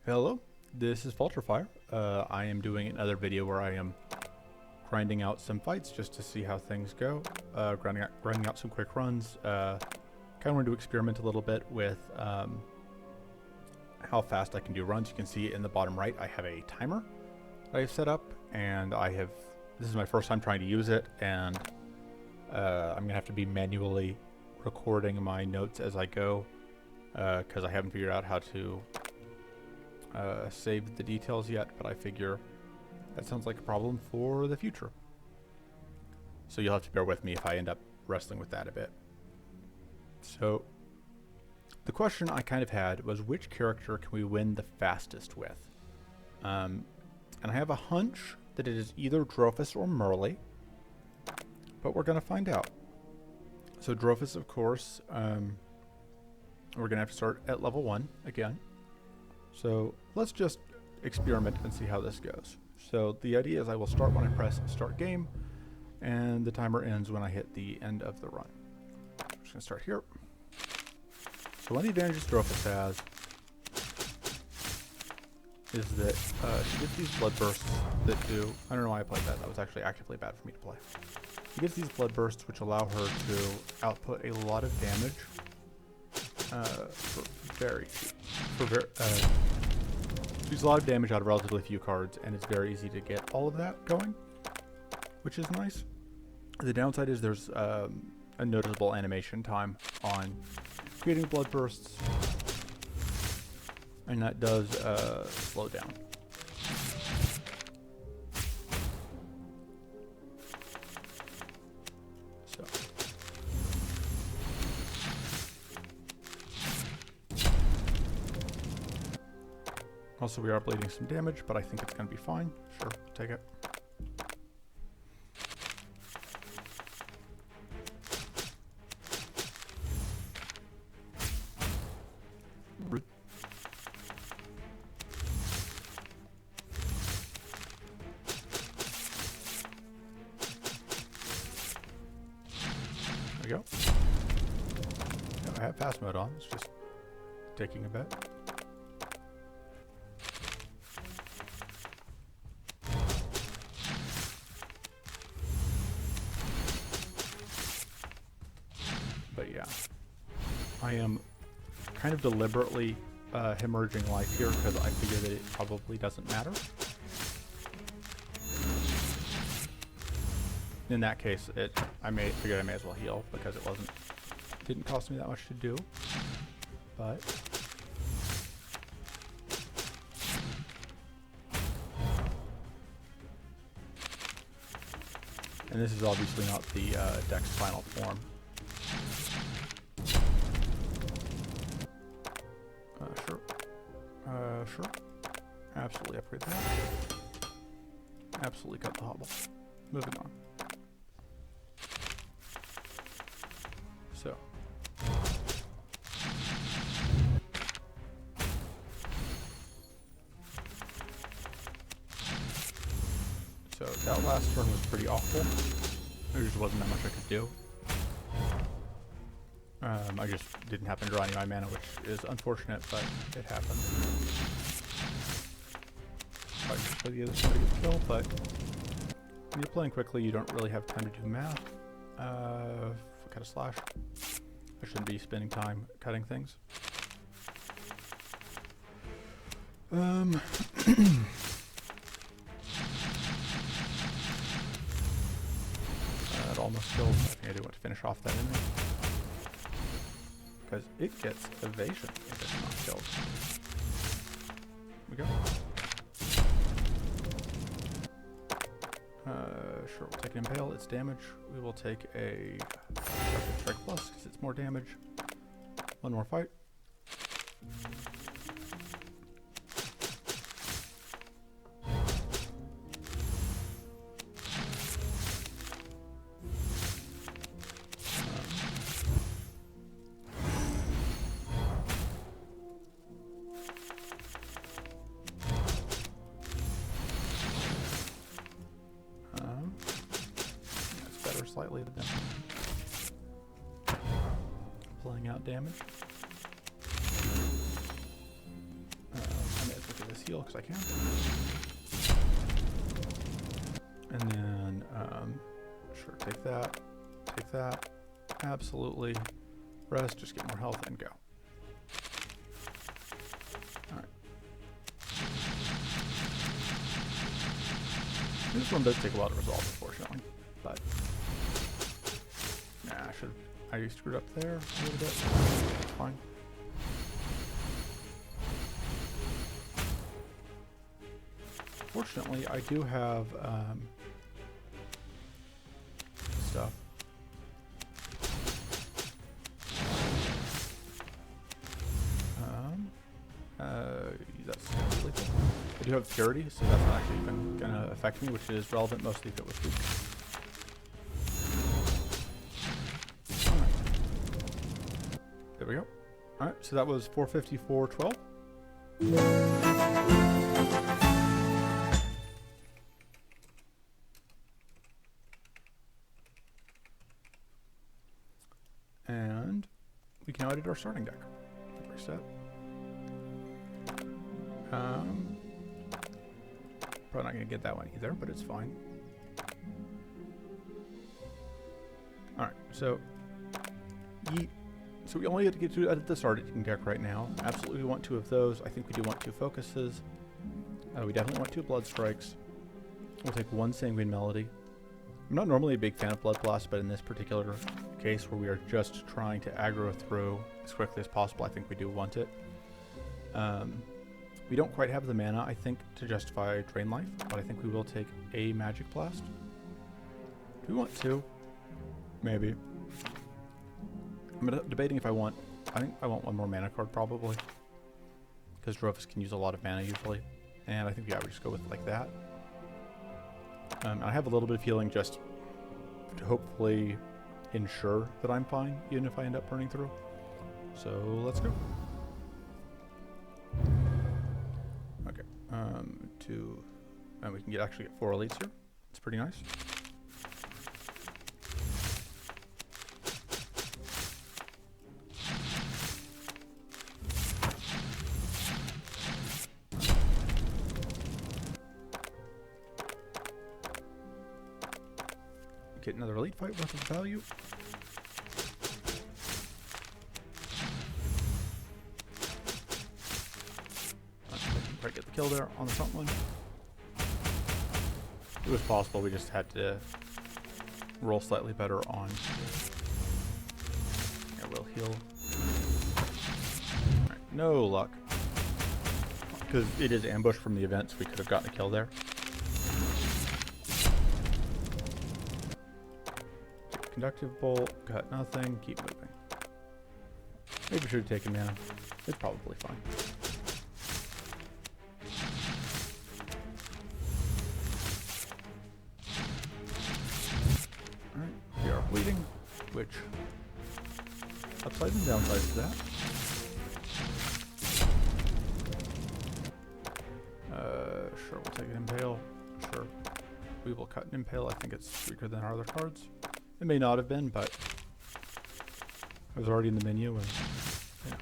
Hello, this is Falterfire. I am doing another video where I am grinding out some fights just to see how things go. Grinding out some quick runs. Kind of wanted to experiment a little bit with how fast I can do runs. You can see in the bottom right I have a timer that I've set up, and this is my first time trying to use it, and I'm gonna have to be manually recording my notes as I go because I haven't figured out how to save the details yet, but I figure that sounds like a problem for the future. So you'll have to bear with me if I end up wrestling with that a bit. So the question I kind of had was, which character can we win the fastest with? And I have a hunch that it is either Drophus or Merle, but we're going to find out. So Drophus, of course, we're going to have to start at level 1 again. So let's just experiment and see how this goes. So the idea is I will start when I press start game, and the timer ends when I hit the end of the run. I'm just going to start here. So one of the advantages Drophus has is that she gets these blood bursts that do... I don't know why I played that. That was actually actively bad for me to play. She gets these blood bursts which allow her to output a lot of damage she's a lot of damage out of relatively few cards, and it's very easy to get all of that going, which is nice. The downside is there's a noticeable animation time on creating blood bursts, and that does slow down. So also, we are bleeding some damage, but I think it's going to be fine. Sure, take it. There we go. Now I have fast mode on. It's just taking a bit. But yeah, I am kind of deliberately hemorrhaging life here because I figure that it probably doesn't matter. In that case, I figured I may as well heal because it didn't cost me that much to do. But and this is obviously not the Dex final form. Sure. Absolutely upgrade that. Absolutely cut the hobble. Moving on. So. So that last turn was pretty awful. There just wasn't that much I could do. I just didn't happen to draw any of my mana, which is unfortunate, but it happened. Probably just play the other side to get the kill, but when you're playing quickly, you don't really have time to do math. If we cut a slash, I shouldn't be spending time cutting things. That almost killed. I think I do want to finish off that enemy, because it gets evasion if it's not killed. Here we go. Sure, we'll take an Impale, it's damage. We will take a Strike Plus because it's more damage. One more fight. Slightly than pulling out damage. I may as well heal because I can. And then, sure, take that, absolutely. Rest, just get more health and go. Alright. This one does take a while to resolve, unfortunately, but nah, I screwed up there a little bit. Fine. Fortunately, I do have stuff. That's really cool. I do have security, so that's not actually even gonna affect me, which is relevant mostly if it was weak. Alright. There we go. Alright, so that was 454.12. And we can now edit our starting deck. Reset. Probably not going to get that one either, but it's fine. Alright, so yeet. So we only get to edit the starting deck right now. Absolutely want 2 of those. I think we do want 2 focuses. We definitely want 2 blood strikes. We'll take 1 sanguine melody. I'm not normally a big fan of Blood Blast, but in this particular case where we are just trying to aggro through as quickly as possible, I think we do want it. We don't quite have the mana, I think, to justify Drain Life, but I think we will take a Magic Blast. Do we want 2? Maybe. I'm debating if I think I want 1 more mana card probably, because Drovus can use a lot of mana usually, and I think we just go with it like that. I have a little bit of healing just to hopefully ensure that I'm fine, even if I end up burning through. So let's go. Okay, and we can actually get 4 elites here. It's pretty nice. Get another elite fight worth of value. Didn't quite get the kill there on the front one. It was possible, we just had to roll slightly better on. Yeah, we'll heal. Alright, no luck. Because it is ambushed from the event, so we could have gotten a kill there. Conductive bolt, got nothing, keep moving. Maybe we should have taken mana. It's probably fine. Alright, we are bleeding, which upsides and downsides to that. Sure, we'll take an impale. Sure. We will cut an impale. I think it's weaker than our other cards. It may not have been, but I was already in the menu and yeah.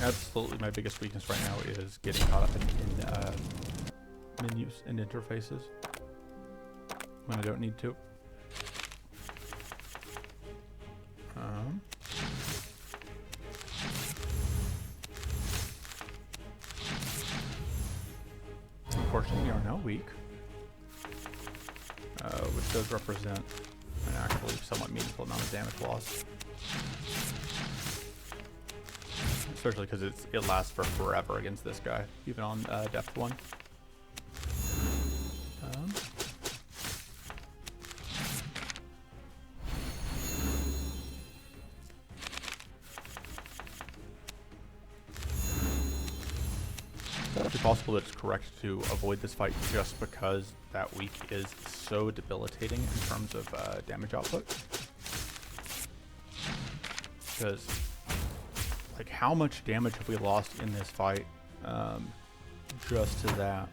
Absolutely my biggest weakness right now is getting caught up in menus and interfaces when I don't need to. Unfortunately, we are now weak, which does represent an actually somewhat meaningful amount of damage loss. Especially because it lasts for forever against this guy, even on depth 1. It's actually possible that it's correct to avoid this fight just because that week is so debilitating in terms of damage output. Because, like, how much damage have we lost in this fight just to that?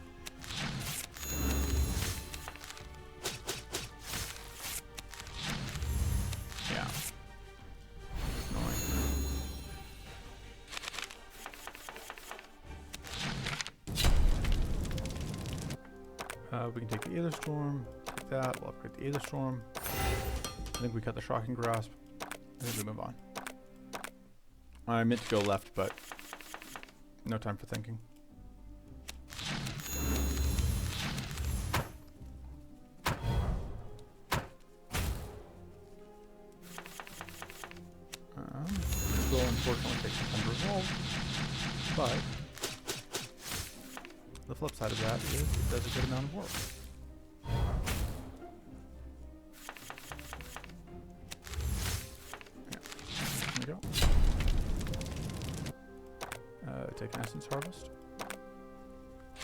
We can take the Aether Storm, take that, we'll upgrade the Aether Storm. I think we cut the Shocking Grasp. I think we move on. I meant to go left, but no time for thinking. Will unfortunately take some time to resolve, but the flip side of that is it does a good amount of work. Yeah, there we go. Take an Essence Harvest.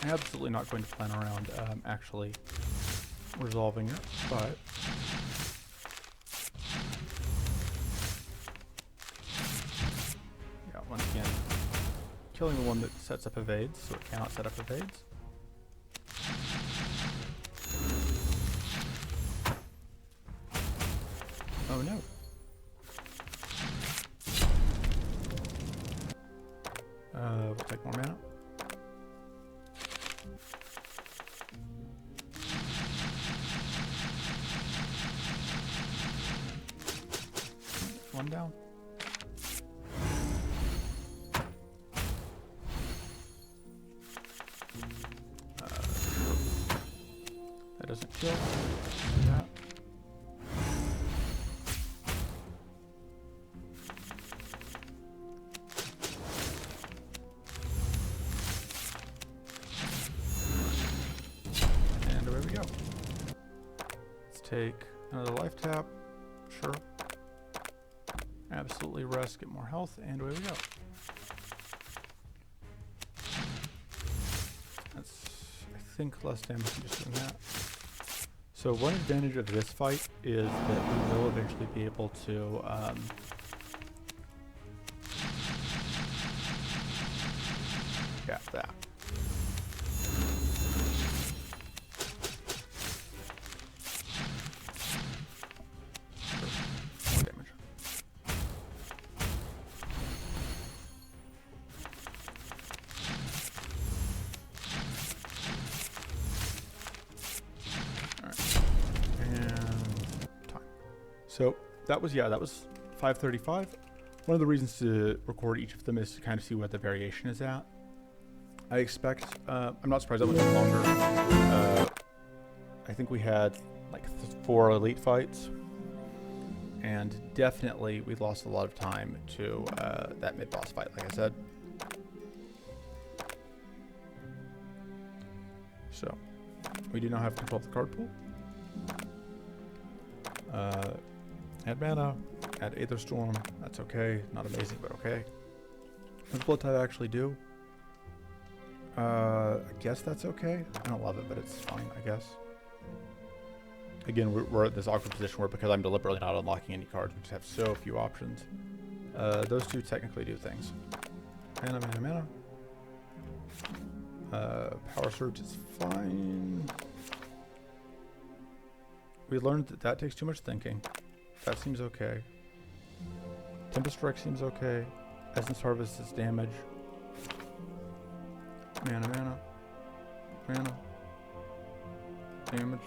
I'm absolutely not going to plan around actually resolving it, but yeah, once again, killing the one that sets up evades, so it cannot set up evades. Oh no. We'll take more mana. One down. That doesn't kill. That. And away we go. Let's take another life tap. Sure. Absolutely rest, get more health, and away we go. That's, I think, less damage than just doing that. So one advantage of this fight is that we will eventually be able to gap that. More damage. So that was 5:35. One of the reasons to record each of them is to kind of see what the variation is at. I expect, I'm not surprised that went longer. I think we had like 4 elite fights, and definitely we lost a lot of time to that mid-boss fight, like I said. So we do now have control of the card pool. Add mana, add Aether Storm, that's okay. Not amazing, but okay. What does Blood Tithe actually do? I guess that's okay. I don't love it, but it's fine, I guess. Again, we're at this awkward position where because I'm deliberately not unlocking any cards, we just have so few options. Those two technically do things. Mana, mana, mana. Power Surge is fine. We learned that that takes too much thinking. That seems okay. Tempest Strike seems okay. Essence Harvest is damage. Mana, mana. Mana. Damage.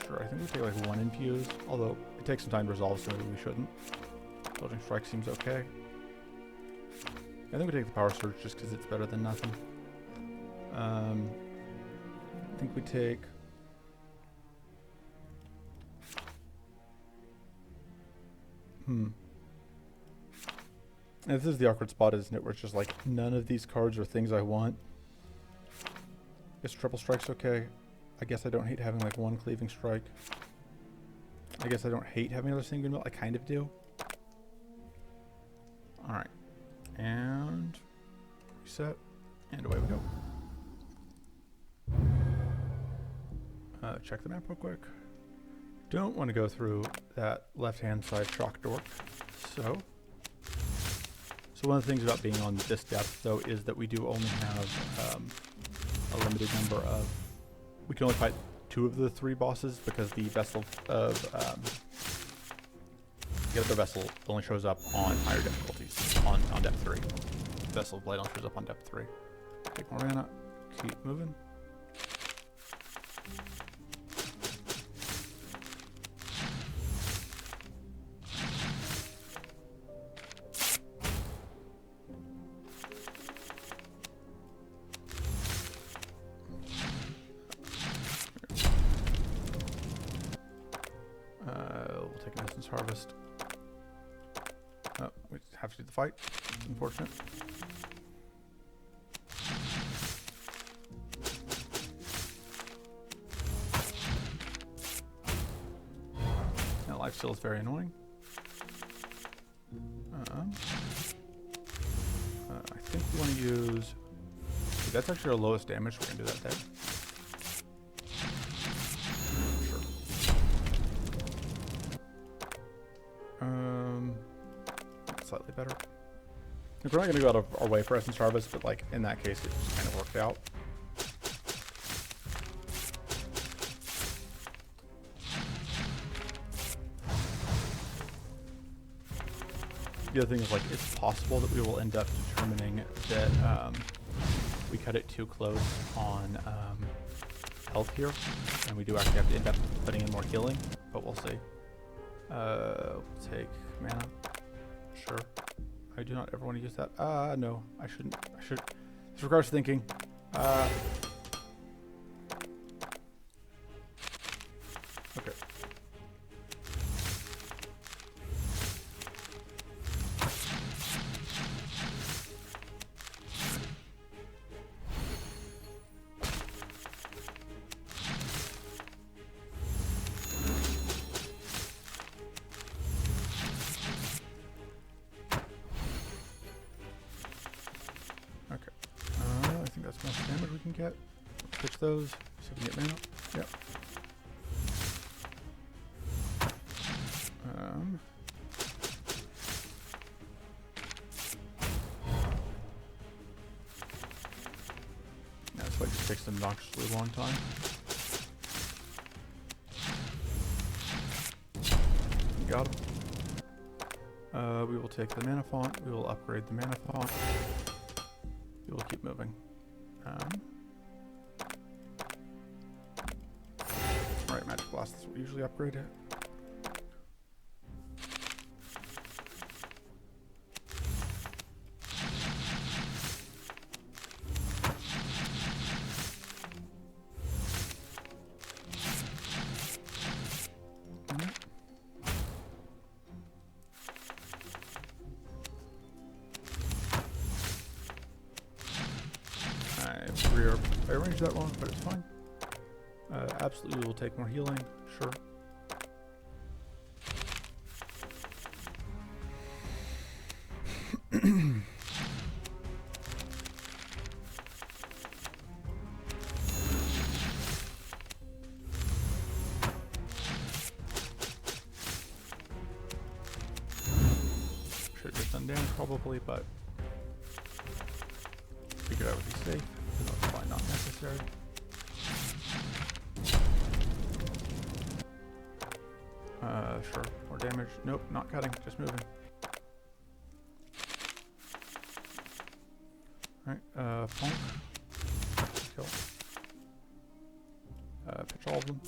Sure, I think we take like 1 infuse, although it takes some time to resolve, so maybe we shouldn't. Filtering Strike seems okay. I think we take the Power Surge just because it's better than nothing. I think we take... And this is the awkward spot, isn't it? Where it's just like, none of these cards are things I want. I guess Triple Strike's okay. I guess I don't hate having like 1 Cleaving Strike. I guess I don't hate having another Sanguine Mill. I kind of do. Alright. And... reset. And away we go. Check the map real quick. Don't want to go through that left-hand side shock dork. So one of the things about being on this depth, though, is that we do only have a limited number of... We can only fight 2 of the 3 bosses because the Vessel of The other vessel only shows up on higher difficulties, on depth 3. Vessel of Blight only shows up on depth 3. Take more mana, keep moving. We'll take an Essence Harvest. Oh, we have to do the fight. Unfortunate. That lifesteal is very annoying. I think we want to use... That's actually our lowest damage. We're going to do that there. Slightly better. Like, we're not going to go out of our way for Essence Harvest, but like in that case, it just kind of worked out. The other thing is, like, it's possible that we will end up determining that we cut it too close on health here, and we do actually have to end up putting in more healing, but we'll see. We'll take mana. Sure. I do not ever want to use that. No. I shouldn't. I should. This requires thinking. Okay. That's most damage we can get. Pitch those so we can get mana. Yep. That's why it just takes an obnoxiously long time. Got him. We will take the mana font. We will upgrade the mana font. We will keep moving. Alright, Magic Blast is what we usually upgrade it. I arranged that wrong, but it's fine. Absolutely, we'll take more healing, sure. Should have just done damage probably, but figured I would be safe. That's probably not necessary. Sure. More damage. Nope, not cutting, just moving. Alright, Funk. Kill. Pitch all of them.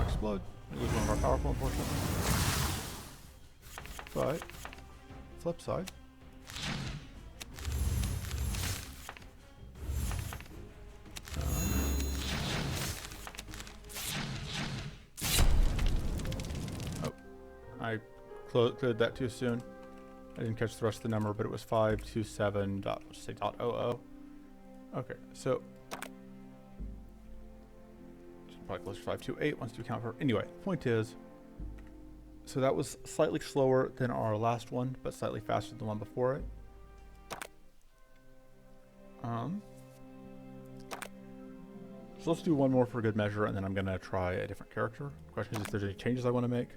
Explode. We lose one of our powerful, unfortunately. But, flip side. I cleared that too soon. I didn't catch the rest of the number, but it was 527.00. Okay, so probably closer to 528 once you count for. Anyway, the point is, so that was slightly slower than our last one, but slightly faster than the one before it. So let's do one more for good measure, and then I'm gonna try a different character. The question is if there's any changes I want to make.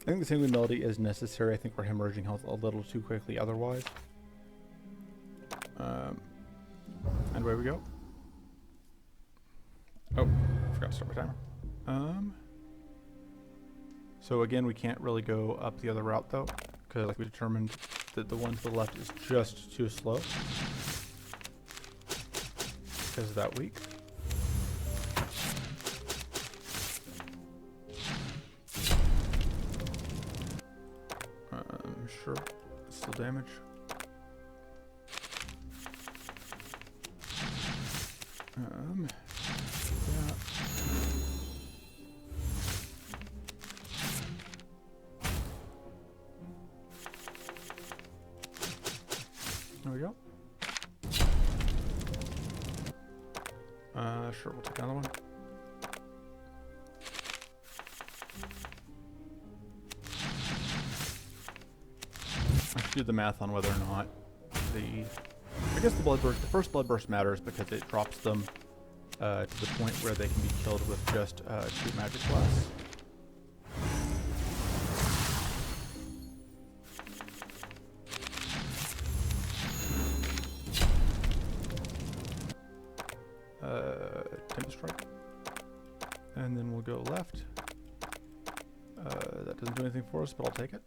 I think the Sanguine Melody is necessary. I think we're hemorrhaging health a little too quickly otherwise. And away we go. Oh, I forgot to start my timer. So again, we can't really go up the other route though, because like we determined that the one to the left is just too slow because of that weak. Sure, still damage. Yeah. There we go. Sure, we'll take another one. I should do the math on whether or not I guess the first blood burst matters because it drops them to the point where they can be killed with just 2 magic blasts. Tempest Strike. And then we'll go left. That doesn't do anything for us, but I'll take it.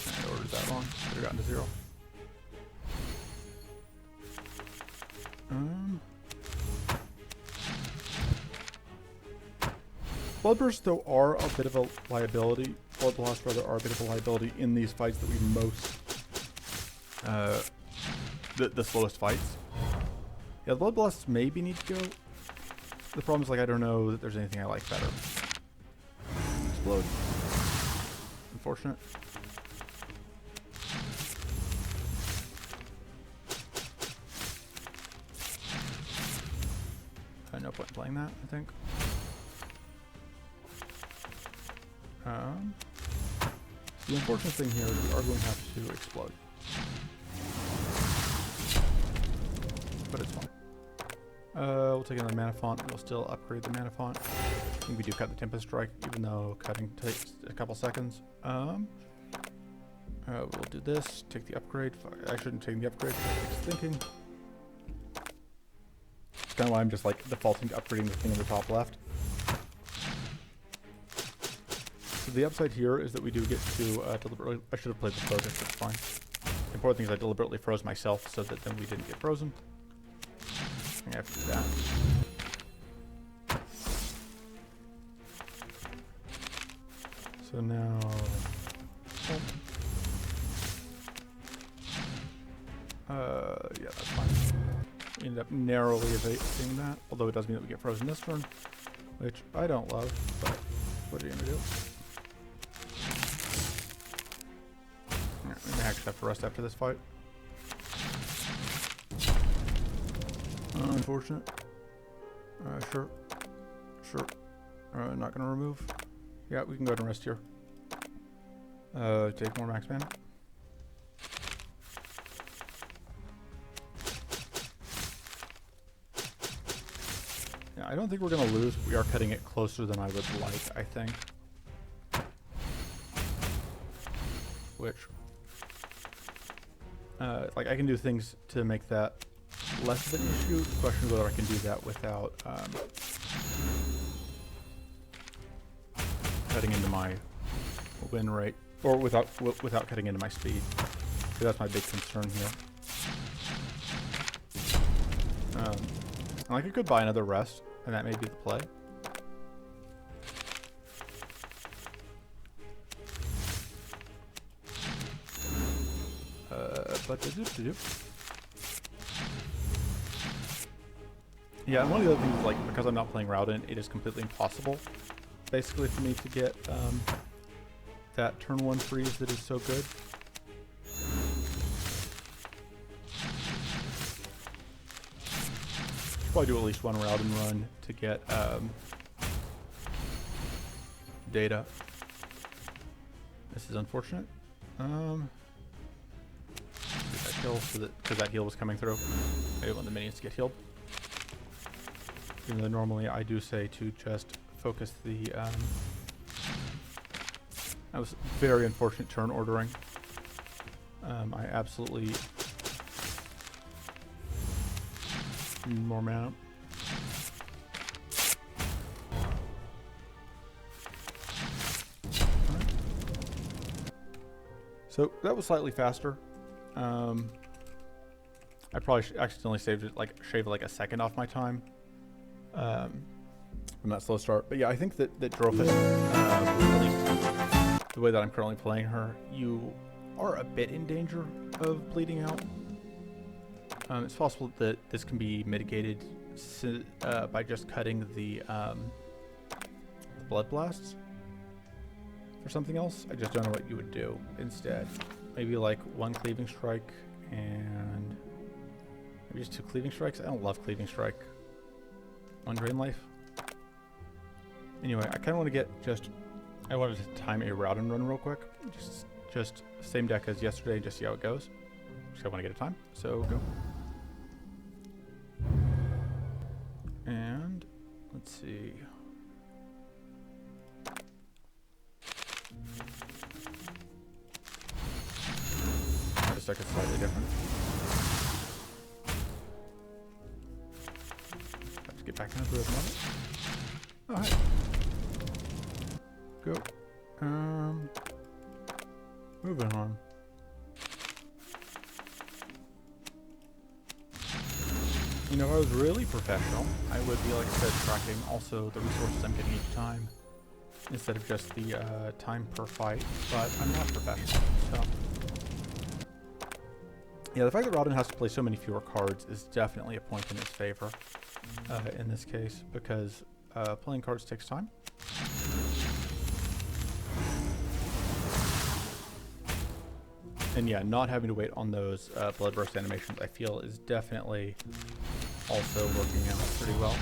I ordered that wrong. Could have gotten to 0. Bloodbursts, though, are a bit of a liability. Bloodblast, rather, are a bit of a liability in these fights that we most... the slowest fights. Yeah, the Bloodblasts maybe need to go. The problem is, like, I don't know that there's anything I like better. Explode. Unfortunate. No point in playing that, I think. The unfortunate thing here is we are going to have to explode. But it's fine. We'll take another mana font. We'll still upgrade the mana font. I think we do cut the Tempest Strike, even though cutting takes a couple seconds. We'll do this. Take the upgrade. I shouldn't take the upgrade because it takes thinking. That's kind of why I'm just like defaulting to upgrading the thing in the top left. So the upside here is that we do get to deliberately... I should have played the frozen, but it's fine. The important thing is I deliberately froze myself so that then we didn't get frozen. I have to do that. So now... yeah, that's fine. We ended up narrowly evading that, although it does mean that we get frozen this turn, which I don't love, but what are you going to do? We may actually have to rest after this fight. Unfortunate. Sure. Not gonna remove. Yeah, we can go ahead and rest here. Take more max mana. Yeah, I don't think we're gonna lose. We are cutting it closer than I would like, I think. Which... like, I can do things to make that less of an issue. The question is whether I can do that without cutting into my win rate, or without cutting into my speed. So that's my big concern here. Like, I could buy another rest, and that may be the play. But Yeah, and one of the other things is, like, because I'm not playing Rauden, it is completely impossible, basically, for me to get that turn 1 freeze that is so good. Should probably do at least one Rauden run to get data. This is unfortunate. Get that kill because that heal was coming through. Maybe want the minions to get healed. Even though normally I do say to just focus the. That was very unfortunate turn ordering. I absolutely need more mana. Right. So that was slightly faster. I probably accidentally shave like a second off my time from that slow start. But yeah, I think that Drophis, at least the way that I'm currently playing her, you are a bit in danger of bleeding out. It's possible that this can be mitigated by just cutting the blood blasts for something else. I just don't know what you would do instead. Maybe like one cleaving strike and maybe just 2 cleaving strikes. I don't love cleaving strike. 1 drain life. Anyway, I kind of want to get I wanted to time a Rauden run real quick. Just same deck as yesterday, just see how it goes. Just I want to get a time, so go. And let's see. This deck is slightly different. Have to get back into it. Oh, hi. Go. Moving on. You know, if I was really professional, I would be, like I said, tracking also the resources I'm getting each time, instead of just the time per fight, but I'm not professional, so. Yeah, the fact that Rauden has to play so many fewer cards is definitely a point in his favor in this case, because playing cards takes time. And yeah, not having to wait on those blood burst animations, I feel, is definitely also working out pretty well.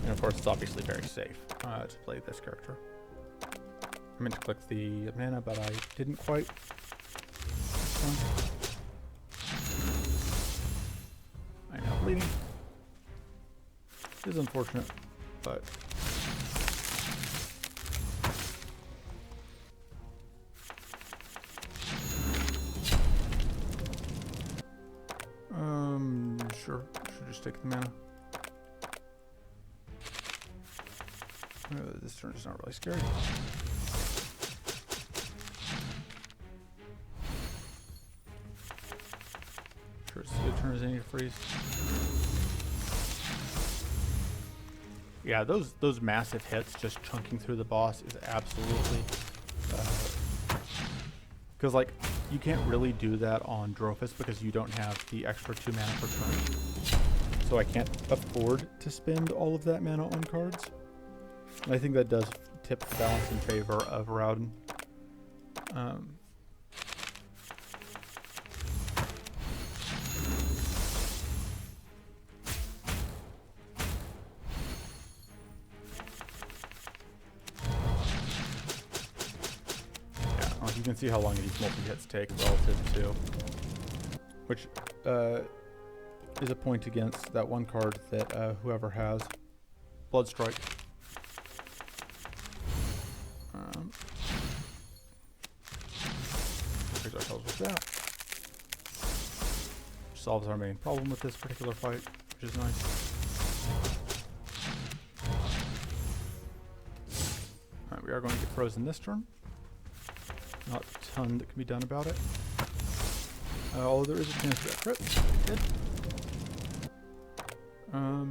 And of course, it's obviously very safe to play this character. I meant to click the mana, but I didn't quite. I know, bleeding. It is unfortunate, but sure. Should just take the mana. This turn is not really scary. Sure, it's a good turn as any to freeze. Yeah, those massive hits just chunking through the boss is absolutely because like you can't really do that on Drophis because you don't have the extra 2 mana per turn. So I can't afford to spend all of that mana on cards. And I think that does tip the balance in favor of Rauden. You can see how long these multi-hits take relative to, which is a point against that one card that whoever has, Bloodstrike. Fix ourselves with that. Solves our main problem with this particular fight, which is nice. Alright, we are going to get frozen this turn. Not a ton that can be done about it. Although there is a chance for that crit. Good.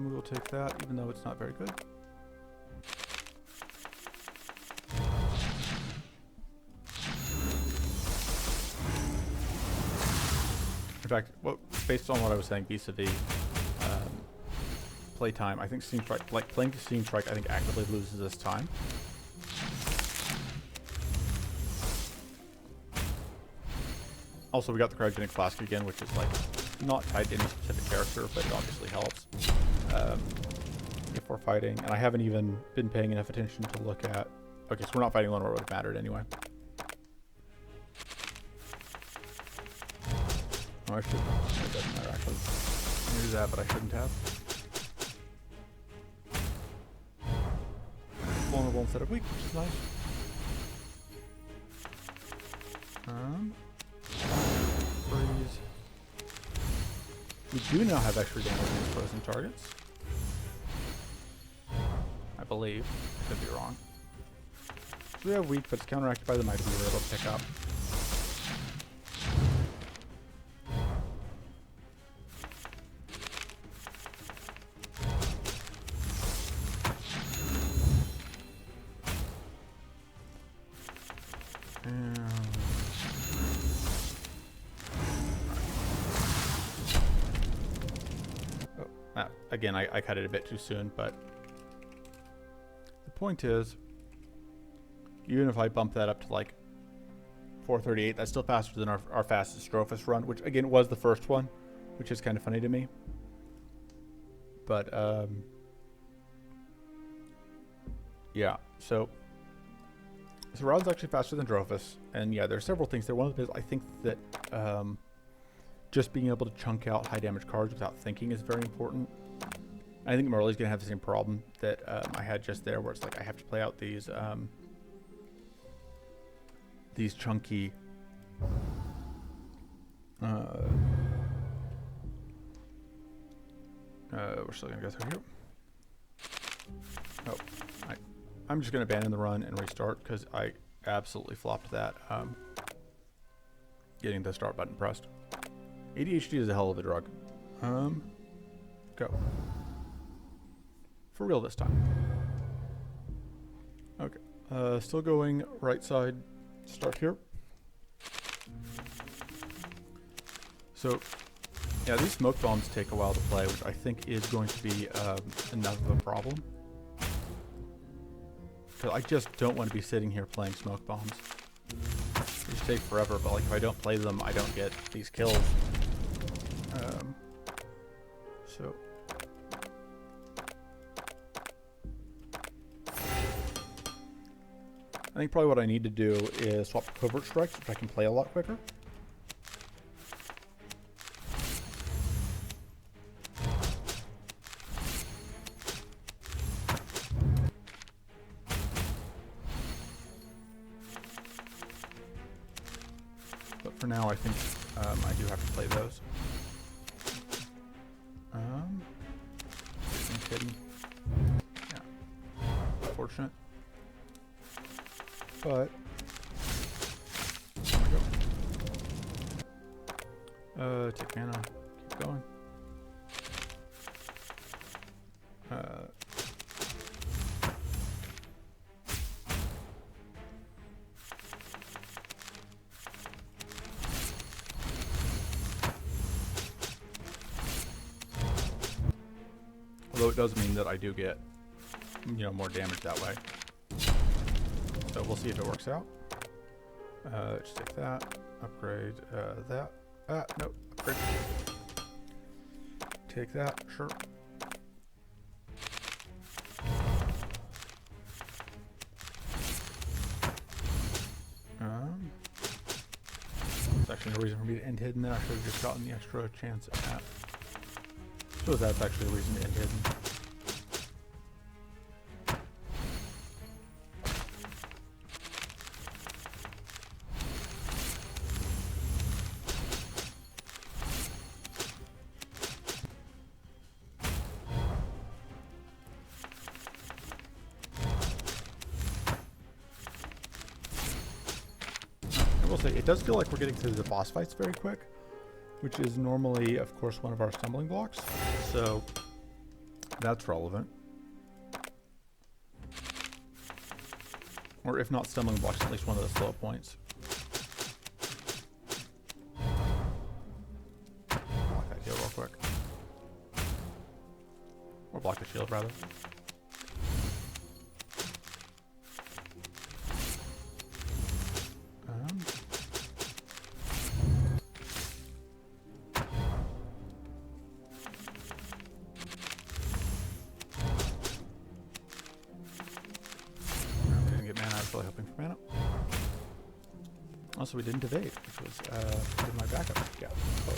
We will take that, even though it's not very good. In fact, based on what I was saying vis-a-vis playtime, I think Steam Strike, like playing Steam Strike, I think actively loses this time. Also, we got the cryogenic flask again, which is like not tied to any specific character, but it obviously helps if we're fighting. And I haven't even been paying enough attention to look at. Okay, so we're not fighting one where it would have mattered anyway. Oh, I should. It doesn't matter actually. I knew that, but I shouldn't have. Vulnerable instead of weak, which is nice. Freeze. We do now have extra damage against frozen targets. I believe. I could be wrong. So we have weak, but it's counteracted by the might we were able to pick up. Again, I cut it a bit too soon, but the point is, even if I bump that up to like 438, that's still faster than our fastest Strophus run, which again was the first one, which is kind of funny to me. But yeah, so Rod's actually faster than Strophus, and yeah, there's several things there. One of them is I think that just being able to chunk out high damage cards without thinking is very important. I think Merle's going to have the same problem that I had just there, where it's like I have to play out these chunky we're still going to go through here. Oh, I'm just going to abandon the run and restart because I absolutely flopped that getting the start button pressed. ADHD is a hell of a drug. Go. For real this time. Okay. Still going right side. Start here. So, yeah, these smoke bombs take a while to play, which I think is going to be enough of a problem. Because I just don't want to be sitting here playing smoke bombs. They just take forever, but like if I don't play them, I don't get these kills. So. I think probably what I need to do is swap to covert strikes, which I can play a lot quicker. But for now, I think I do have to play those. Hidden. Yeah. Unfortunate. But there we go. Take mana. Keep going. Although it does mean that I do get, you know, more damage that way. So we'll see if it works out. Just take that, upgrade that. No, upgrade. Take that, sure. There's actually no reason for me to end hidden there. I should have just gotten the extra chance at that. So that's actually a reason to end hidden. I will say, it does feel like we're getting through the boss fights very quick, which is normally, of course, one of our stumbling blocks. So that's relevant. Or if not stumbling blocks, at least one of the slow points. shield rather. We didn't get mana. I was really hoping for mana. Also, we didn't evade, which was in my backup. Yeah. Oh.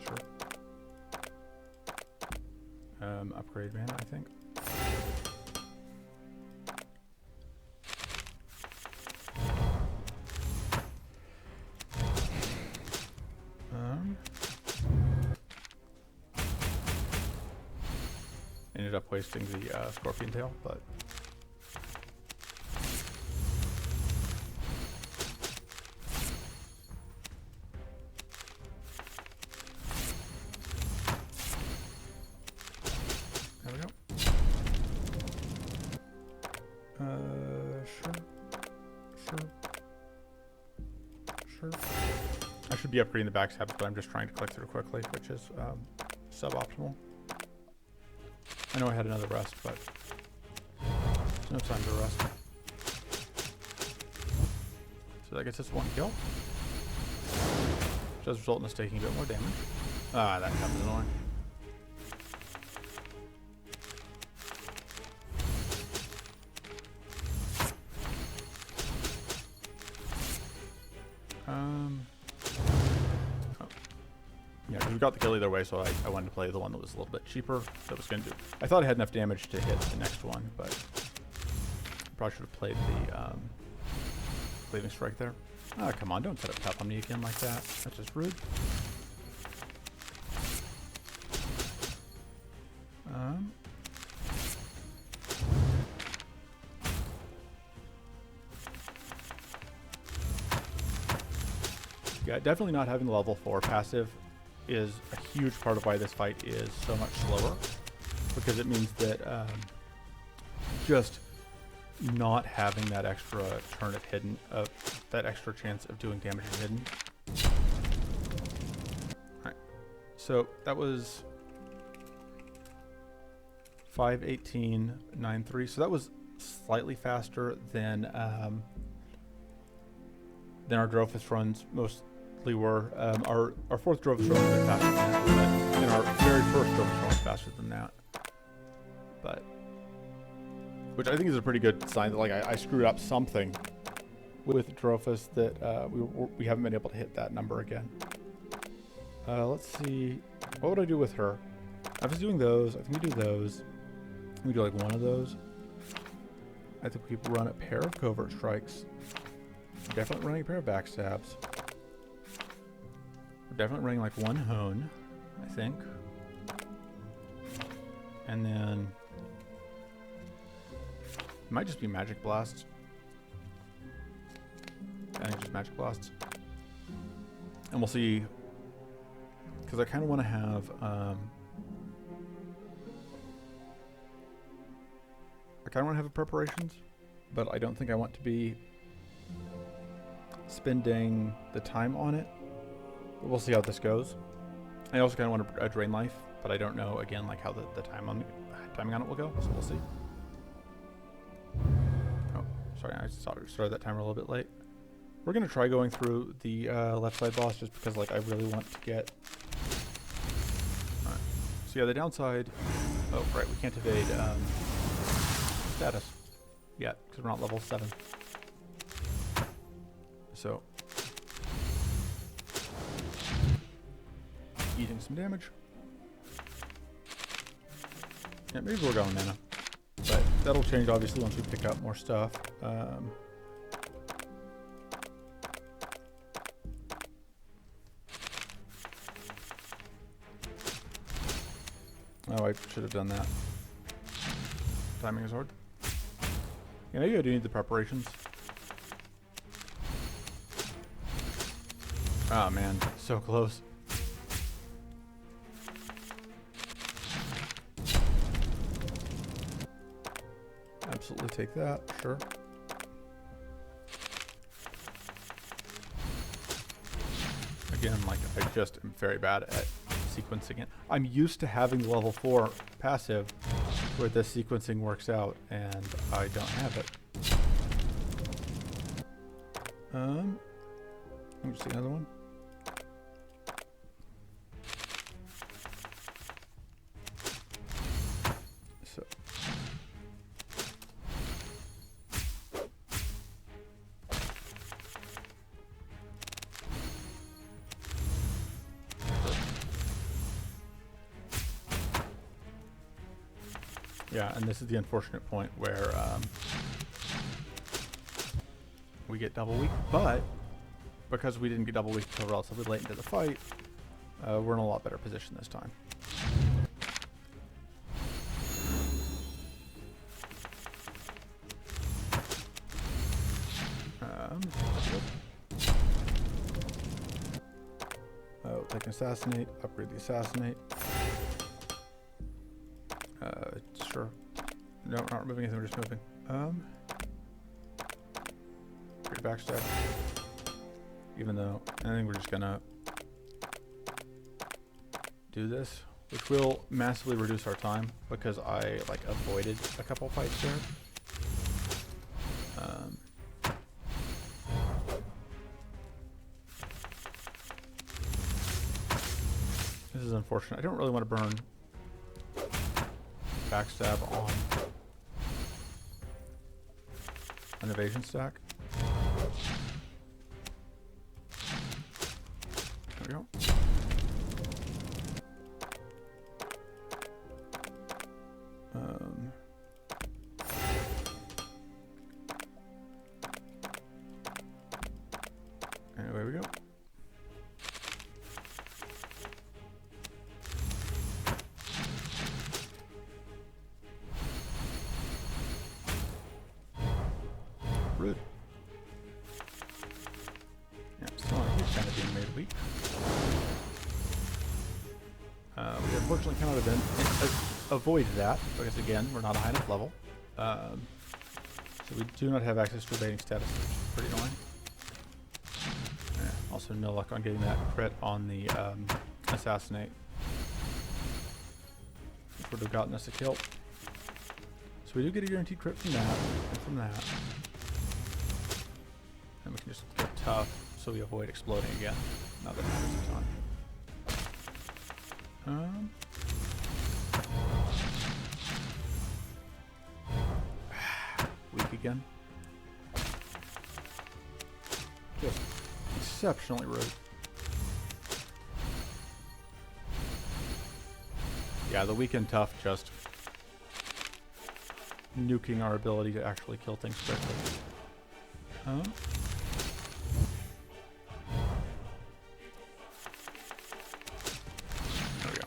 Sure. Upgrade mana, I think. Ended up wasting the Scorpion Tail, but there we go. Sure. I should be upgrading the backstab, but I'm just trying to click through quickly, which is suboptimal. I know I had another rest, but there's no time to rest. So that gets us 1 kill. Which does result in us taking a bit more damage. Ah, that comes annoying. Yeah, because we got the kill either way, so I wanted to play the one that was a little bit cheaper. That was going to do. I thought I had enough damage to hit the next one, but probably should have played the Cleaving Strike there. Ah, come on, don't set up top on me again like that. That's just rude. Yeah, definitely not having the level 4 passive is a huge part of why this fight is so much slower, because it means that just not having that extra turn of hidden, that extra chance of doing damage in hidden. Alright, so that was 5:18:93. So that was slightly faster than our Drophus runs mostly were. Our fourth Drophus run was a bit faster than that, but our very first Drophus run was faster than that. But which I think is a pretty good sign that like I screwed up something with Drophus that we haven't been able to hit that number again. Let's see, what would I do with her? I was doing those. I think we do those. We do like one of those. I think we run a pair of Covert Strikes. We're definitely running a pair of backstabs. We're definitely running like one hone, I think. And then it might just be Magic Blasts. I think just Magic Blasts. And we'll see, because I kind of want to have a preparations, but I don't think I want to be spending the time on it. But we'll see how this goes. I also kind of want a Drain Life, but I don't know again like how the timing on it will go, so we'll see. Oh, sorry, I started that timer a little bit late. We're gonna try going through the left side boss just because like I really want to get. Alright. So yeah, the downside. Oh right, we can't evade status yet because we're not level 7. So eating some damage. Yeah, maybe we're going mana, but that'll change obviously once we pick up more stuff. Oh, I should have done that. Timing is hard. Yeah, maybe I do need the preparations. Oh man, so close. Absolutely take that, sure. like I just am very bad at sequencing it. I'm used to having the level 4 passive where this sequencing works out, and I don't have it. Let me see another one. So. Yeah, and this is the unfortunate point where we get double weak, but because we didn't get double weak until relatively late into the fight, we're in a lot better position this time. Oh, take an assassinate, upgrade the assassinate. Sure. No, we're not removing anything, we're just moving. Great backstab. Even though I think we're just gonna do this, which will massively reduce our time because I like avoided a couple fights there. This is unfortunate. I don't really want to burn backstab on an evasion stack. There we go. And away we go. Rude. Yeah, still he's kind of being made weak. We unfortunately cannot avoid that because again we're not a high enough level. So we do not have access to evading status, which is pretty annoying. Yeah, also no luck on getting that crit on the assassinate, which would have gotten us a kill. So we do get a guaranteed crit from that and from that. And we can just get tough so we avoid exploding again. Not that matters a ton. Weak again. Just exceptionally rude. Yeah, the weak and tough just nuking our ability to actually kill things quickly. There we go.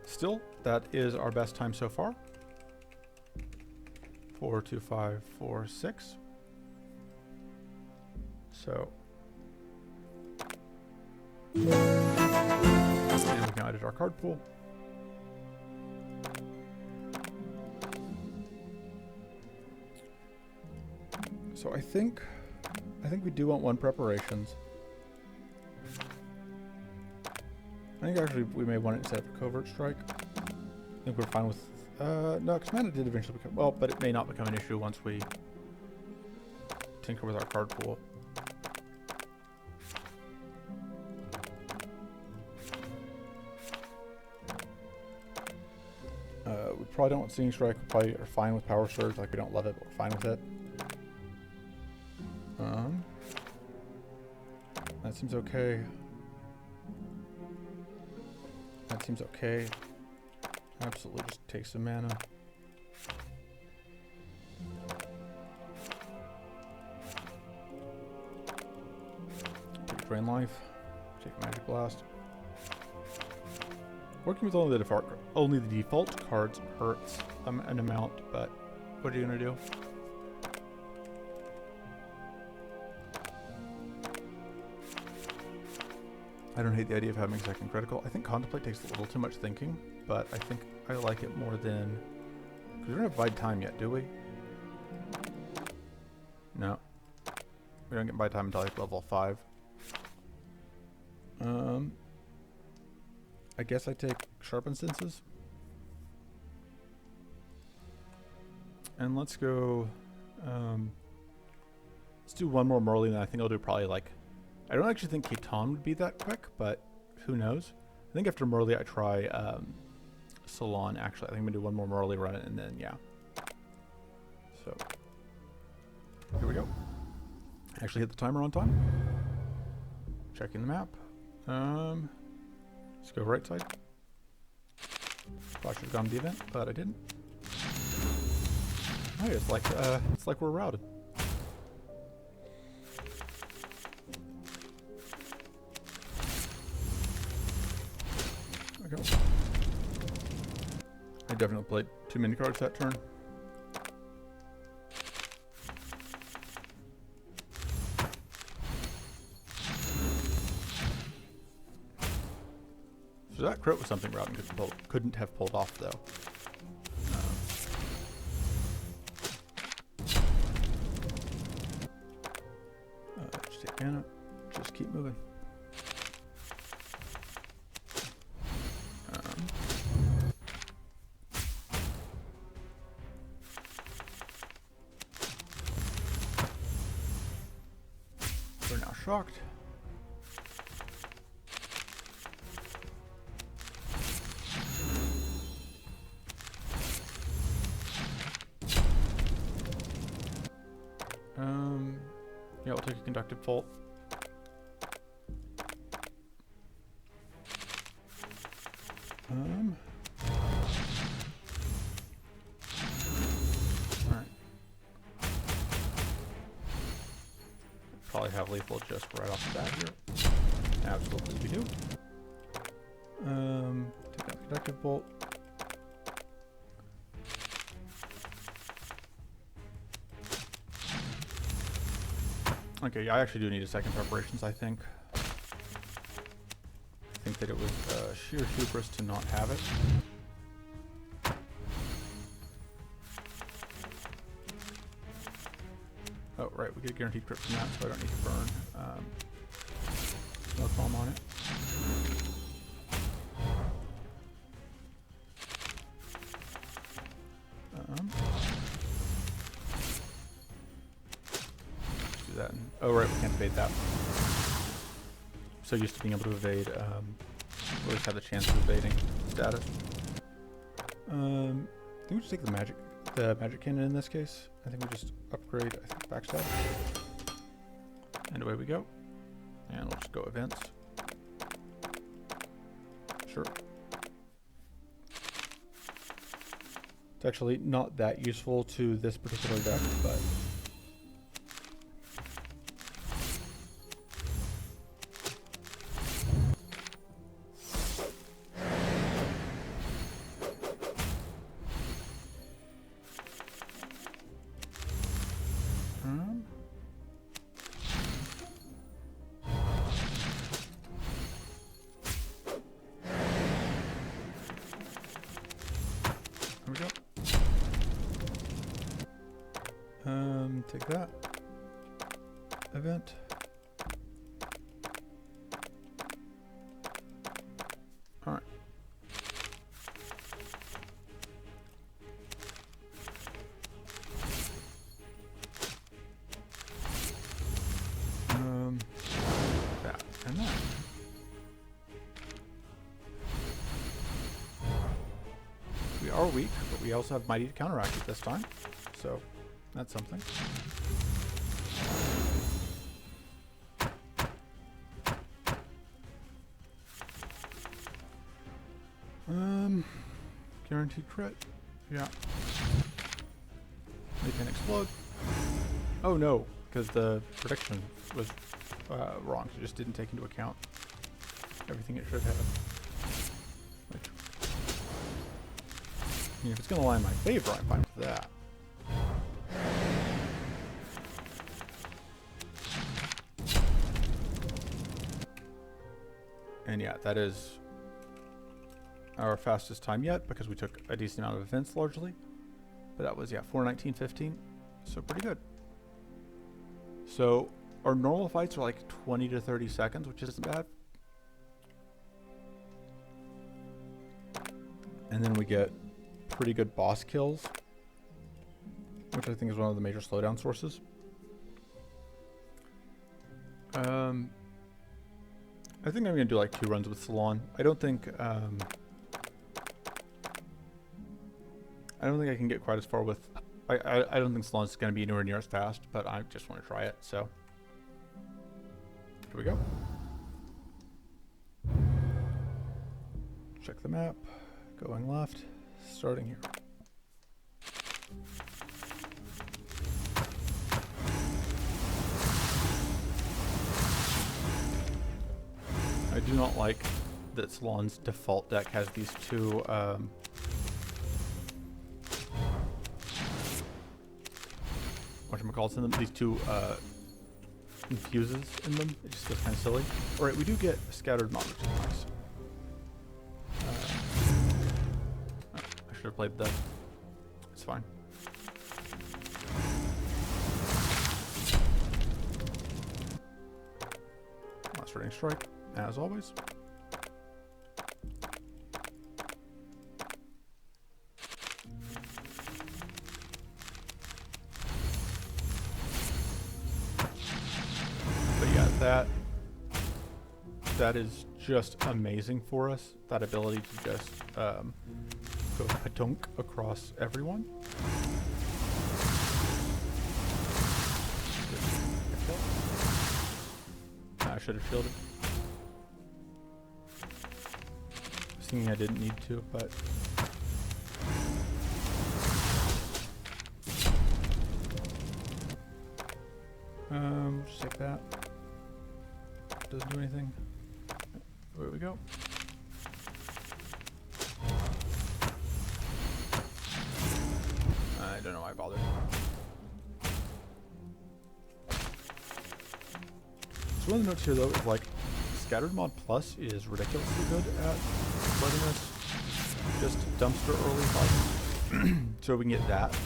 Still, that is our best time so far. 42546. So, and we can edit our card pool. So I think we do want one preparations. I think actually we may want it instead of a covert strike. I think we're fine with no, because mana did eventually become well, but it may not become an issue once we tinker with our card pool. We probably don't want Seeing Strike. We probably are fine with Power Surge. Like, we don't love it, but we're fine with it. That seems okay. That seems okay. Absolutely just take some mana. Take Drain Life. Take Magic Blast. Working with only the default cards hurts an amount, but what are you gonna do? I don't hate the idea of having second critical. I think Contemplate takes a little too much thinking, but I think I like it more than... Because we don't have Bide Time yet, do we? No. We don't get buy time until like level 5. I guess I take Sharpened Senses. And let's go, let's do one more Morley, and I think I'll do probably like, I don't actually think Khaitan would be that quick, but who knows. I think after Morley I try Salon actually. I think I'm going to do one more Morley run, and then yeah. So, here we go. Actually hit the timer on time. Checking the map. Let's go right side. Probably should have gone to the event, but I didn't. Oh, it's like we're routed. There we go. I definitely played too many cards that turn. So that crit was something Rowden couldn't have pulled off, though. Just take mana. Just keep moving. We're now shocked. Yeah, we'll take a Conductive Bolt. Alright. Probably have lethal just right off the bat here. Absolutely we do. Take that Conductive Bolt. Okay, yeah, I actually do need a second preparations, I think. I think that it was sheer hubris to not have it. Oh, right, we get a guaranteed crit from that, so I don't need to burn. Smoke bomb on it. That. Oh right, we can't evade that. So used to being able to evade, we always have the chance of evading status. I think we just take the magic cannon in this case. I think we just upgrade, I think, backstab. And away we go. And we'll just go events. Sure. It's actually not that useful to this particular deck, but there we go. Take that. Event. Alright. That and that. We are weak, but we also have Mighty to counteract it this time, so that's something. Guaranteed crit. Yeah. They can explode. Oh no, because the prediction was wrong. It just didn't take into account everything it should have. Which, I mean, if it's going to lie in my favor, I'm fine with that. And yeah, that is our fastest time yet, because we took a decent amount of events largely. But that was, yeah, 4:19:15, so pretty good. So Our normal fights are like 20 to 30 seconds, which isn't bad. And then we get pretty good boss kills, which I think is one of the major slowdown sources. I think I'm gonna do like 2 runs with Salon. I don't think I can get quite as far with. I don't think Salon's gonna be anywhere near as fast, but I just want to try it. So here we go. Check the map. Going left. Starting here. I do not like that Salon's default deck has these 2 whatchamacallits in them, these 2 infuses in them. It just feels kind of silly. Alright, we do get a scattered mod, which is nice. I should have played that. It's fine. Last Running Strike, as always. But yeah, that is just amazing for us. That ability to just go patunk across everyone. I should have shielded. Thinking I didn't need to, but just take that. Doesn't do anything. There we go. I don't know why I bothered. So one of the notes here though is like Scattered Mod Plus is ridiculously good at letting us just dumpster early fights. So we can get that.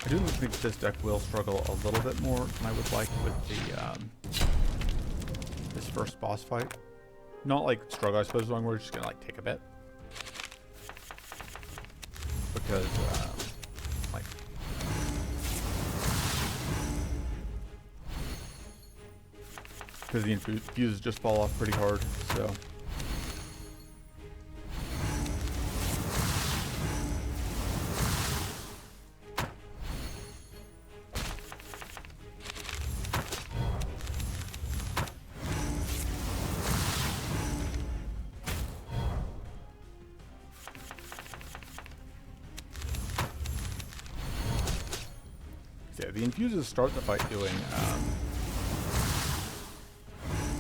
I do think this deck will struggle a little bit more than I would like with the this first boss fight. Not like struggle, I suppose, we're just gonna like take a bit. Because like because the infuses just fall off pretty hard, so yeah, the infuses start the fight doing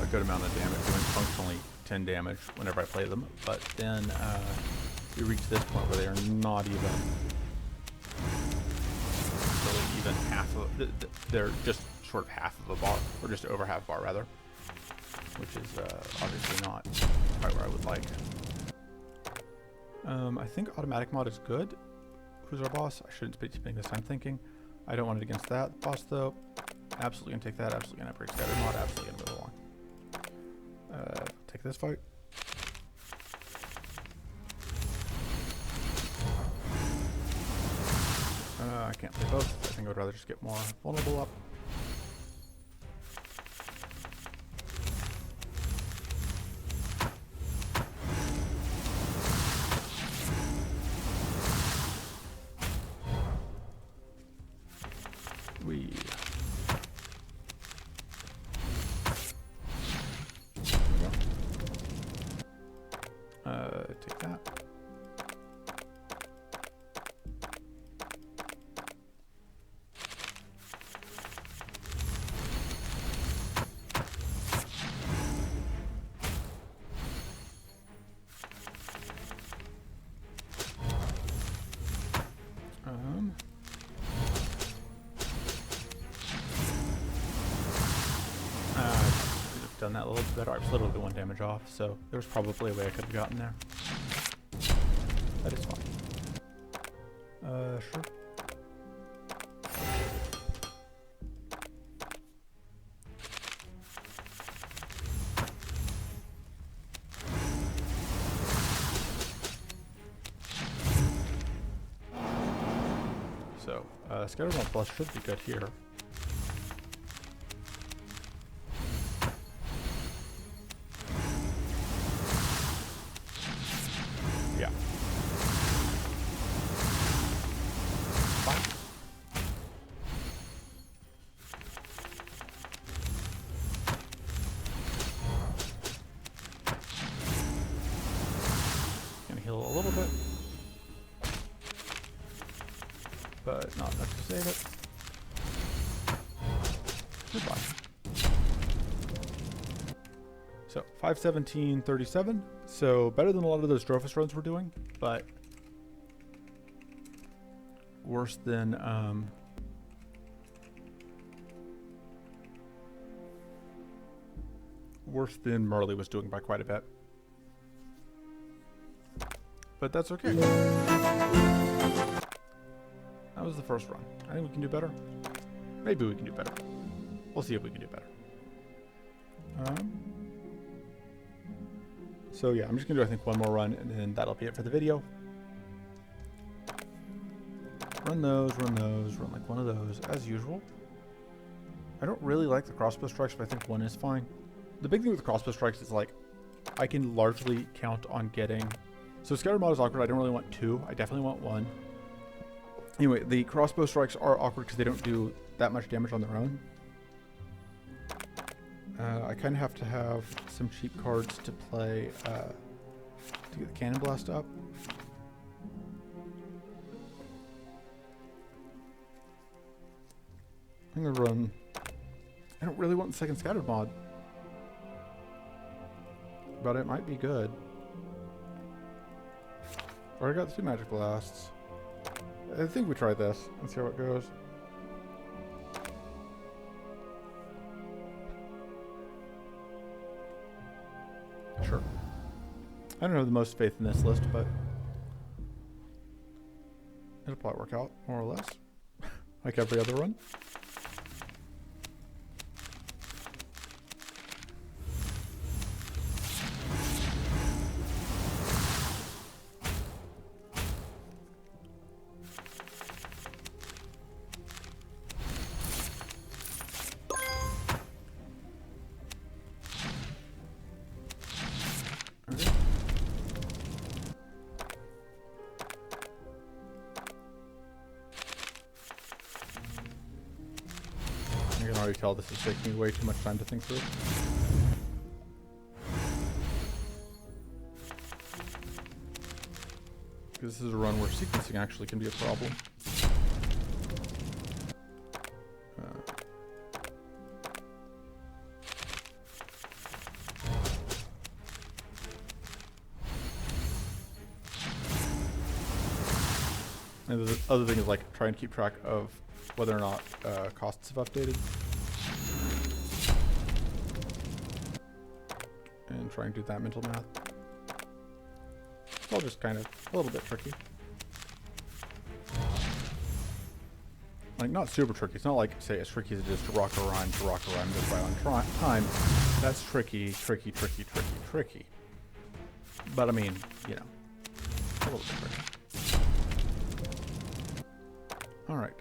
a good amount of damage, doing functionally 10 damage whenever I play them, but then we reach this point where they are not even really even half of, they're just sort of half of a bar, or just over half a bar rather, which is obviously not quite where I would like. I think automatic mod is good. Who's our boss? I shouldn't be spending this time thinking. I don't want it against that boss though. Absolutely gonna take that, absolutely gonna upgrade Scattered Mod, absolutely gonna move along. Take this fight. I can't play both. I think I would rather just get more vulnerable up. Take that. Done that a little bit better. I was literally 1 damage off, so there was probably a way I could have gotten there. That is fine. Sure. Scattermod Plus should be good here. Yeah. Fine. Gonna heal a little bit, but not enough to save it. Goodbye. So 517.37. So better than a lot of those Strophus runs we're doing, but worse than Marley was doing by quite a bit. But that's okay. That was the first run. I think we can do better. Maybe we can do better. We'll see if we can do better. So yeah, I'm just gonna do I think one more run, and then that'll be it for the video. Run those, run like one of those, as usual. I don't really like the crossbow strikes, but I think one is fine. The big thing with the crossbow strikes is like, I can largely count on getting... So Scatter Mod is awkward, I don't really want two, I definitely want one. Anyway, the crossbow strikes are awkward because they don't do that much damage on their own. I kind of have to have some cheap cards to play to get the Cannon Blast up. I'm gonna run... I don't really want the second Scattered Mod, but it might be good. Already got the 2 Magic Blasts. I think we try this and see how it goes. Sure. I don't have the most faith in this list, but it'll probably work out, more or less. Like every other run. You can already tell this is taking me way too much time to think through. Because this is a run where sequencing actually can be a problem. And the other thing is like try and keep track of whether or not costs have updated. And try and do that mental math. It's all just kind of a little bit tricky. Like, not super tricky. It's not like, say, as tricky as it is to rock a rhyme this right on time. That's tricky. But I mean, you know, a little bit tricky. Alright,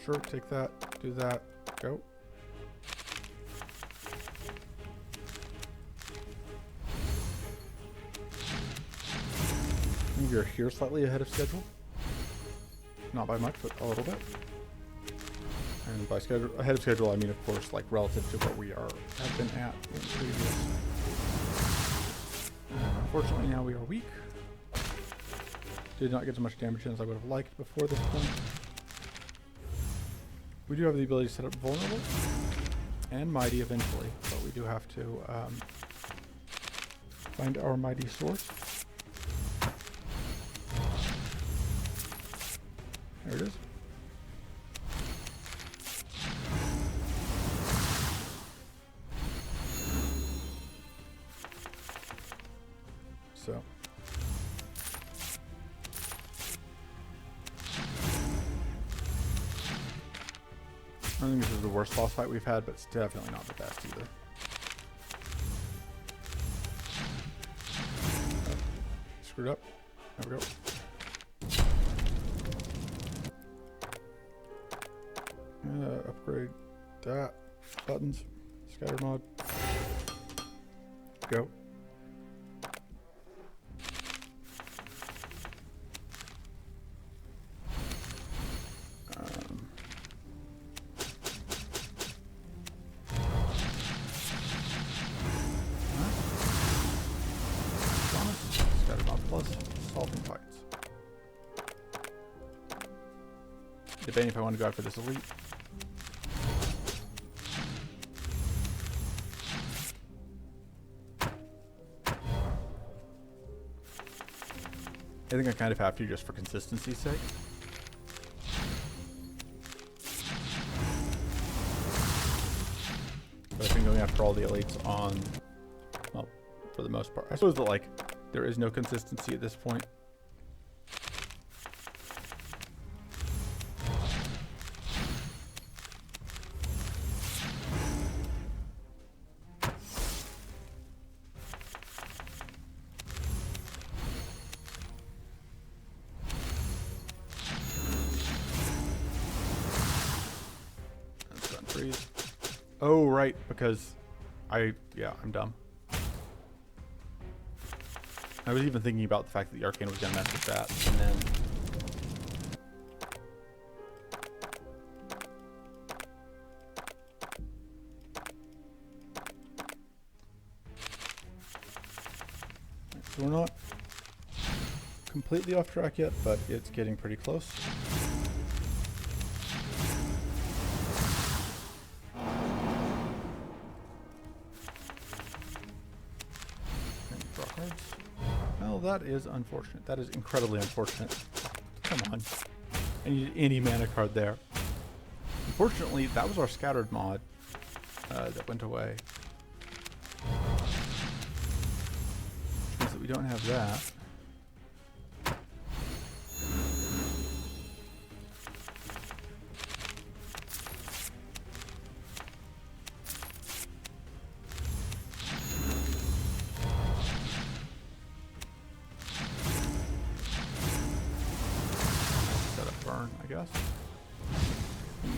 sure, take that, do that, go. We're here slightly ahead of schedule. Not by much, but a little bit. And by ahead of schedule, I mean, of course, like relative to what we have been at in previous. Unfortunately, now we are weak. Did not get as much damage in as I would have liked before this point. We do have the ability to set up vulnerable and mighty eventually, but we do have to find our mighty source. There it is. So. I don't think this is the worst boss fight we've had, but it's definitely not the best either. Oh, screwed up. There we go. upgrade that. Buttons. Scatter mod. Go. Scatter mod plus solving fights. Debating if I want to go after this elite. I think I kind of have to just for consistency's sake. But I've been going after all the elites on, well, for the most part. I suppose that, like, there is no consistency at this point. Oh, right, because I'm dumb. I was even thinking about the fact that the Arcane was going to mess with that, and then... So we're not completely off track yet, but it's getting pretty close. Well, that is unfortunate. That is incredibly unfortunate. Come on. I needed any mana card there. Unfortunately, that was our scattered mod that went away. Which means that we don't have that.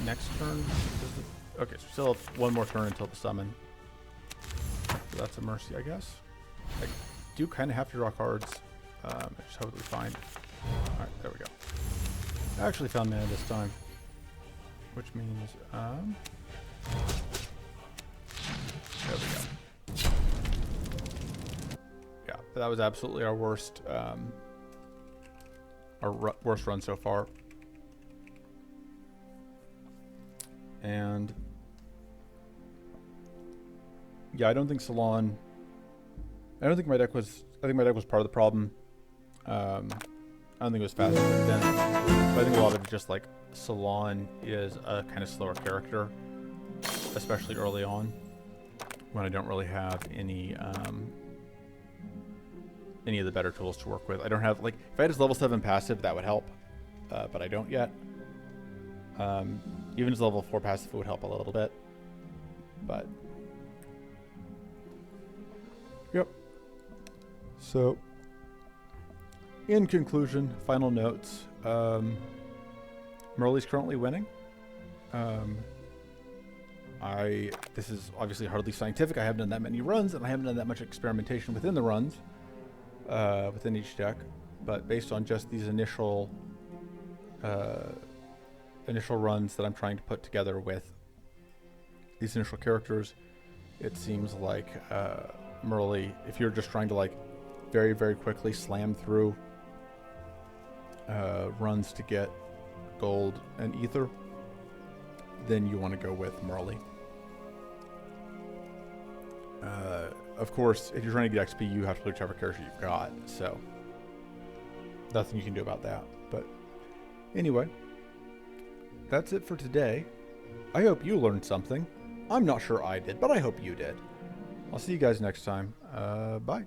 Next turn, okay, so we still have one more turn until the summon. So that's a mercy, I guess. I do kind of have to draw cards. I just hope that we find. Alright, there we go. I actually found mana this time. Which means, there we go. Yeah, that was absolutely our worst run so far. And yeah, I don't think Salon. I think my deck was part of the problem. I don't think it was fast enough then. But I think a lot of it is just like Salon is a kind of slower character, especially early on, when I don't really have any of the better tools to work with. I don't have, like, if I had his level 7 passive, that would help, but I don't yet. Even his level 4 passive would help a little bit, but yep. So, in conclusion, final notes. Merle's currently winning. This is obviously hardly scientific. I haven't done that many runs, and I haven't done that much experimentation within the runs, within each deck. But based on just these initial runs that I'm trying to put together with these initial characters, it seems like Merle, if you're just trying to, like, very, very quickly slam through runs to get gold and ether, then you want to go with Merle. Of course, if you're trying to get XP, you have to play whichever character you've got, so nothing you can do about that. But anyway, that's it for today. I hope you learned something. I'm not sure I did, but I hope you did. I'll see you guys next time. Bye.